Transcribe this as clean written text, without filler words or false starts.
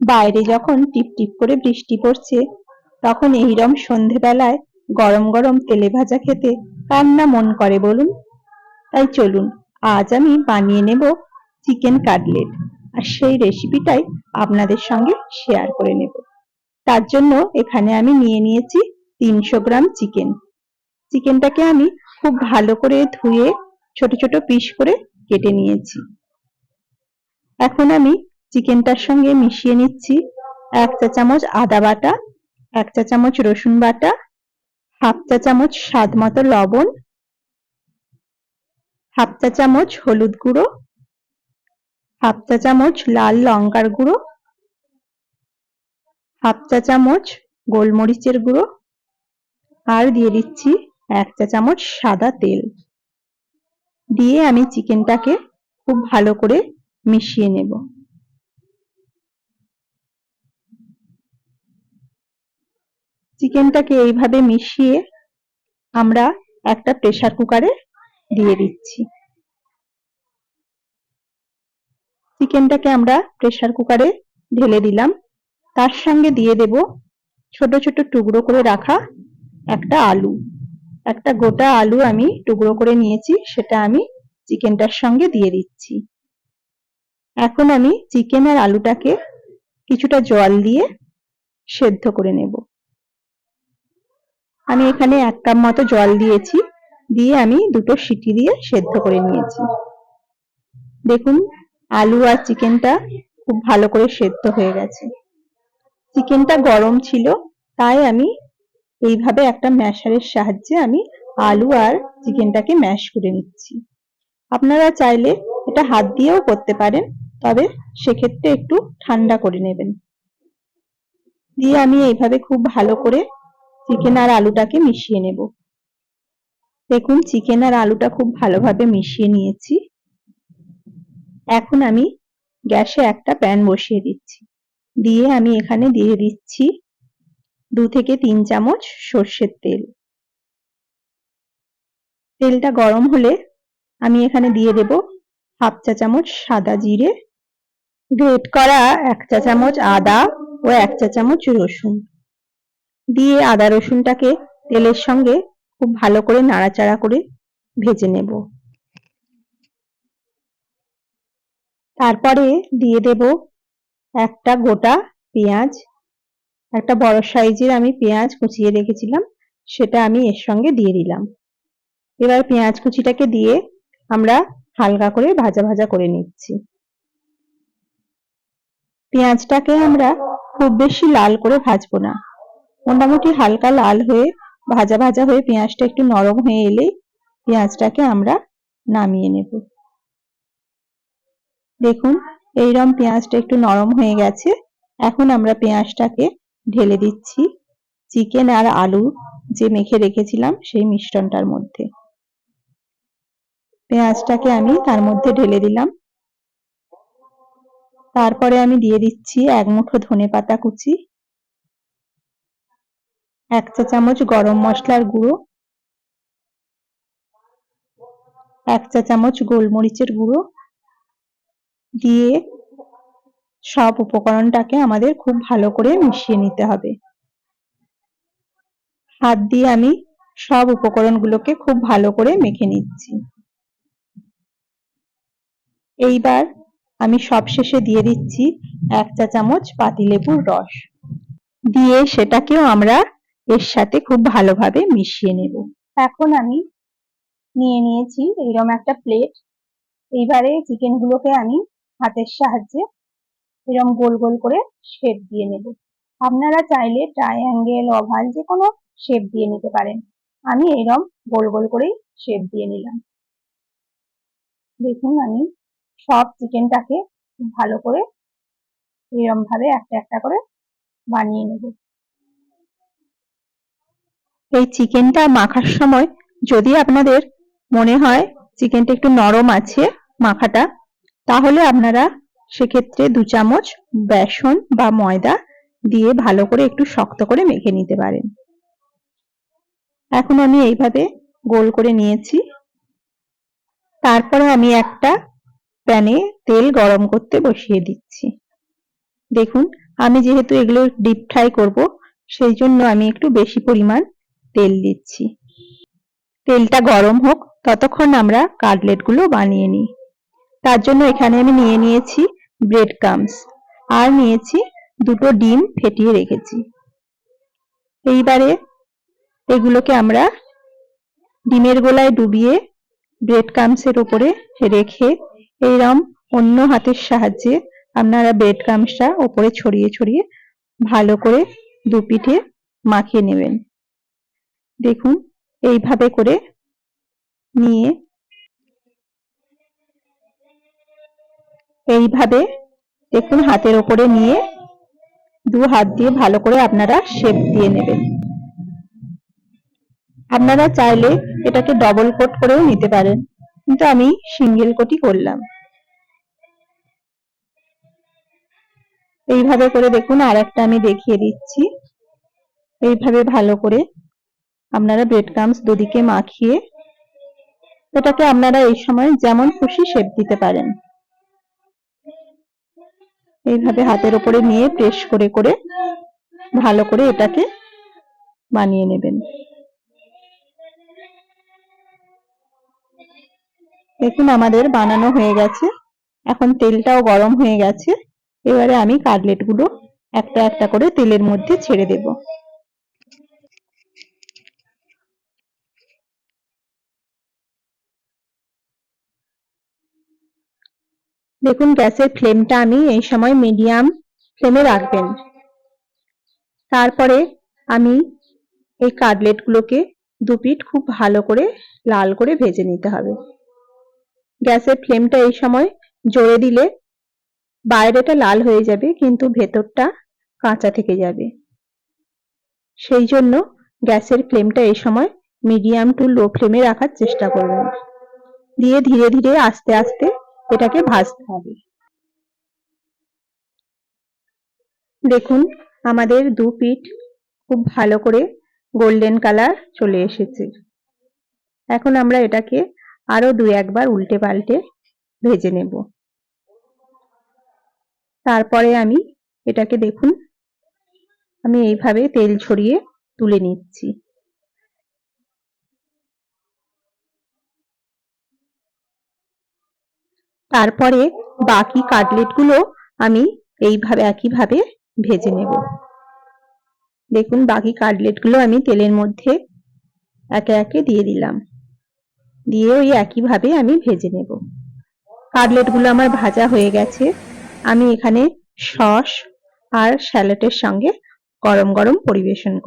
বাইরে যখন টিপ টিপ করে বৃষ্টি পড়ছে, তখন এইরকম সন্ধেবেলায় গরম গরম তেলে ভাজা খেতে কার না মন করে বলুন? তাই চলুন, আজ আমি বানিয়ে নেব চিকেন কাটলেট, আর সেই রেসিপিটাই আপনাদের সঙ্গে শেয়ার করে নেব। তার জন্য এখানে আমি নিয়ে নিয়েছি 300 গ্রাম চিকেন। চিকেনটাকে আমি খুব ভালো করে ধুয়ে ছোট ছোট পিস করে কেটে নিয়েছি। এখন আমি চিকেনটার সঙ্গে মিশিয়ে নিচ্ছি 1 চা চামচ আদা বাটা, 1 চা চামচ রসুন বাটা, হাফ চা চামচ স্বাদ মতো লবণ, হাফ চা চামচ হলুদ গুঁড়ো, হাফ চা চামচ লাল লঙ্কার গুঁড়ো, হাফ চা চামচ গোলমরিচের গুঁড়ো, আর দিয়ে দিচ্ছি 1 চা চামচ সাদা তেল। দিয়ে আমি চিকেনটাকে খুব ভালো করে মিশিয়ে নেব। চিকেনটাকে এইভাবে মিশিয়ে আমরা একটা প্রেসার কুকারে দিয়ে দিচ্ছি। চিকেনটাকে আমরা প্রেসার কুকারে ঢেলে দিলাম। তার সঙ্গে দিয়ে দেব ছোট ছোট টুকরো করে রাখা একটা আলু। একটা গোটা আলু আমি টুকরো করে নিয়েছি, সেটা আমি চিকেনটার সঙ্গে দিয়ে দিচ্ছি। এখন আমি চিকেন আর আলুটাকে কিছুটা জল দিয়ে সেদ্ধ করে নেব। আমি এখানে 1 কাপ মতো জল দিয়েছি, দিয়ে আমি 2টো সিটি দিয়ে সেদ্ধ করে নিয়েছি। দেখুন, আলু আর চিকেনটা খুব ভালো করে সেদ্ধ হয়ে গেছে। চিকেনটা গরম ছিল, তাই আমি এইভাবে একটা ম্যাশারের সাহায্যে আমি আলু আর চিকেনটাকে ম্যাশ করে নিচ্ছি। আপনারা চাইলে এটা হাত দিয়েও করতে পারেন, তবে সেক্ষেত্রে একটু ঠান্ডা করে নেবেন। দিয়ে আমি এইভাবে খুব ভালো করে চিকেন আর আলুটাকে মিশিয়ে নেব। দেখুন, চিকেন আর আলুটা খুব ভালোভাবে মিশিয়ে নিয়েছি। এখন আমি গ্যাসে একটা প্যান বসিয়ে দিচ্ছি। দিয়ে আমি এখানে দিয়ে দিচ্ছি 2 থেকে 3 চামচ সর্ষের তেল। তেলটা গরম হলে আমি এখানে দিয়ে দেব হাফ চা চামচ সাদা জিরে, গ্রেট করা 1 চা চামচ আদা ও 1 চা চামচ রসুন। দিয়ে আদা রসুনটাকে তেলের সঙ্গে খুব ভালো করে নাড়াচাড়া করে ভেজে নেব। তারপরে দিয়ে দেব একটা গোটা পেঁয়াজ। একটা বড় সাইজের আমি পেঁয়াজ কুচিয়ে রেখেছিলাম, সেটা আমি এর সঙ্গে দিয়ে দিলাম। এবার পেঁয়াজ কুচিটাকে দিয়ে আমরা হালকা করে ভাজা ভাজা করে নিচ্ছি। পেঁয়াজটাকে আমরা খুব বেশি লাল করে ভাজবো না, মোটামুটি হালকা লাল হয়ে ভাজা ভাজা হয়ে পেঁয়াজটা একটু নরম হয়ে এলেই পেঁয়াজটাকে আমরা নামিয়ে নেব। দেখুন, এইরকম পেঁয়াজটা একটু নরম হয়ে গেছে। এখন আমরা পেঁয়াজটাকে ঢেলে দিচ্ছি চিকেন আর আলু যে মেখে রেখেছিলাম সেই মিশ্রণটার মধ্যে। পেঁয়াজটাকে আমি তার মধ্যে ঢেলে দিলাম। তারপরে আমি দিয়ে দিচ্ছি 1 মুঠো ধনেপাতা কুচি, 1 চা চামচ গরম মশলার গুঁড়ো, 1 চা চামচ গোলমরিচের গুঁড়ো। দিয়ে সব উপকরণটাকে আমাদের খুব ভালো করে মিশিয়ে নিতে হবে। হাত দিয়ে আমি সব উপকরণগুলোকে খুব ভালো করে মেখে নিচ্ছি। এইবার আমি সবশেষে দিয়ে দিচ্ছি 1 চা চামচ পাতিলেবুর রস। দিয়ে সেটাকেও আমরা এর সাথে খুব ভালোভাবে মিশিয়ে নেব। এখন আমি নিয়ে নিয়েছি এইরকম একটা প্লেট। এইবারে চিকেনগুলোকে আমি হাতের সাহায্যে এরকম গোল গোল করে শেপ দিয়ে নেব। আপনারা চাইলে ট্রায়াঙ্গেল, ওভাল যে কোনো শেপ দিয়ে নিতে পারেন। আমি এরকম গোল গোল করেই শেপ দিয়ে নিলাম। দেখুন, আমি সব চিকেনটাকে ভালো করে এরকম ভাবে একটা একটা করে বানিয়ে নেব। এই চিকেনটা মাখার সময় যদি আপনাদের মনে হয় চিকেনটা একটু নরম আছে মাখাটা, তাহলে আপনারা সেক্ষেত্রে 2 চামচ বেসন বা ময়দা দিয়ে ভালো করে একটু শক্ত করে মেখে নিতে পারেন। এখন আমি এইভাবে গোল করে নিয়েছি। তারপরে আমি একটা প্যানে তেল গরম করতে বসিয়ে দিচ্ছি। দেখুন, আমি যেহেতু এগুলো ডিপ ফ্রাই করব, সেই জন্য আমি একটু বেশি পরিমাণ তেল দিচ্ছি। তেলটা গরম হোক, ততক্ষণ আমরা কাটলেটগুলো বানিয়ে নিই। তার জন্য এখানে আমি নিয়ে নিয়েছি ব্রেড ক্রাম্বস আর নিয়েছি দুটো ডিম ফেটিয়ে রেখেছি। এইবারে এগুলোকে আমরা ডিমের গোলায় ডুবিয়ে ব্রেড ক্রাম্বসের উপরে রেখে এইরকম অন্য হাতের সাহায্যে আপনারা ব্রেড ক্রাম্বসটা উপরে ছড়িয়ে ছড়িয়ে ভালো করে দুপিঠে মাখিয়ে নেবেন। দেখুন এইভাবে করে নিয়ে এইভাবে দেখুন হাতের উপরে নিয়ে দু হাত দিয়ে ভালো করে আপনারা শেপ দিয়ে নেবেন। আপনারা চাইলে এটাকে ডবল কোট করেও নিতে পারেন, কিন্তু আমি সিঙ্গেল কোটই করলাম। এইভাবে করে দেখুন, আর একটা আমি দেখিয়ে দিচ্ছি। এইভাবে ভালো করে আপনারা ব্রেড ক্রাম্বস দুদিকে মাখিয়ে এটাকে আপনারা এই সময় যেমন খুশি শেপ দিতে পারেন। এইভাবে হাতের উপরে নিয়ে প্রেস করে করে ভালো করে এটাকে বানিয়ে নেবেন। দেখুন আমাদের বানানো হয়ে গেছে। এখন তেলটাও গরম হয়ে গেছে। এবারে আমি কাটলেটগুলো একটা একটা করে তেলের মধ্যে ছেড়ে দেব। দেখুন গ্যাসের ফ্লেমটা আমি এই সময় মিডিয়াম ফ্লেমে রাখবেন। তারপরে আমি এই কাটলেটগুলোকে দুপিঠ খুব ভালো করে লাল করে ভেজে নিতে হবে। গ্যাসের ফ্লেমটা এই সময় জোরে দিলে বাইরেটা লাল হয়ে যাবে, কিন্তু ভেতরটা কাঁচা থেকে যাবে। সেই জন্য গ্যাসের ফ্লেমটা এই সময় মিডিয়াম টু লো ফ্লেমে রাখার চেষ্টা করবেন। দিয়ে ধীরে ধীরে আস্তে আস্তে এটাকে ভাজতে হবে। দেখুন আমাদের দু পিঠ খুব ভালো করে গোল্ডেন কালার চলে এসেছে। এখন আমরা এটাকে আরো দু একবার উল্টে পাল্টে ভেজে নেব। তারপরে আমি এটাকে দেখুন আমি এইভাবে তেল ছড়িয়ে তুলে নিচ্ছি। তারপরে বাকি কাটলেটগুলো আমি এইভাবে একইভাবে ভেজে নেব। দেখুন বাকি কাটলেটগুলো আমি তেলের মধ্যে একে একে দিয়ে দিলাম, দিয়ে ওই একইভাবে আমি ভেজে নেব। কাটলেটগুলো আমার ভাজা হয়ে গেছে। আমি এখানে সস আর স্যালাডের সঙ্গে গরম গরম পরিবেশন করব।